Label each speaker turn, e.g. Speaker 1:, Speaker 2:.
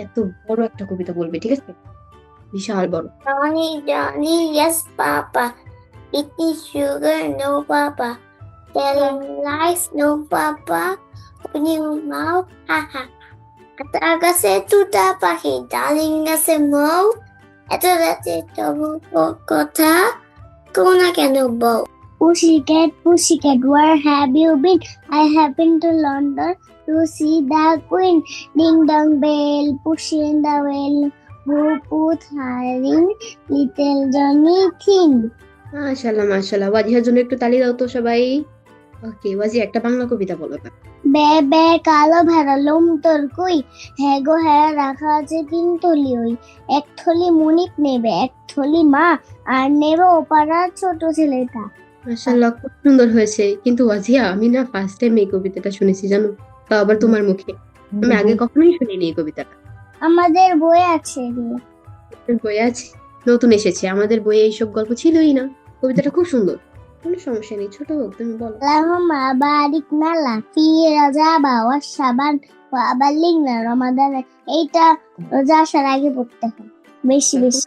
Speaker 1: এত বড় একটা কবিতা বলবে, ঠিক আছে? বিশাল বড়।
Speaker 2: Johnny, Johnny, yes, Papa. Eating sugar, no, Papa. Telling lies, no, Papa. Opening mouth, ha ha. At agase tuta pahi, darling gase mau. Eto rate tobu kotha, kona keno bow. Pussycat, where have you been? I have been to London to see the Queen. Ding dong bell, pushing the well. Who put hiring little Johnny Thing?
Speaker 1: মাশাল্লাহ মাশাল্লাহ, ওয়াজিহার জন্য একটু তালি দাও তো সবাই। ওকে ওয়াজি, একটা বাংলা কবিতা বলো না।
Speaker 2: বে বে কালো ভেড়া লোম তোর কই, হ্যাঁ গো হ্যাঁ রাখা আছে 3 থলি ওই। 1 থলি মনিক নেবে, 1 থলি মা, আর নেবে ওপাড়ার ছোট ছেলেটা।
Speaker 1: মাশাল্লাহ, খুব সুন্দর হয়েছে। কিন্তু ওয়াজিয়া, আমি না ফার্স্ট টাইম এই কবিতাটা শুনেছি, জানো? তাও আবার তোমার মুখে। আমি আগে কখনোই শুনিনি এই কবিতাটা।
Speaker 2: আমাদের বই আছে এগুলো।
Speaker 1: বইয়ে আছে? নতুন এসেছে, আমাদের বইয়ে এইসব গল্প ছিলই না। কবিতাটা খুব সুন্দর, কোনো সমস্যা নেই, ছোট হোক, তুমি বলো।
Speaker 2: Allahumma barik lana fi rajaba wa shaban wa aballigna রমাদান। এইটা রোজা আসার আগে পড়তে হয় বেশি
Speaker 1: দেখো,
Speaker 2: বেশি।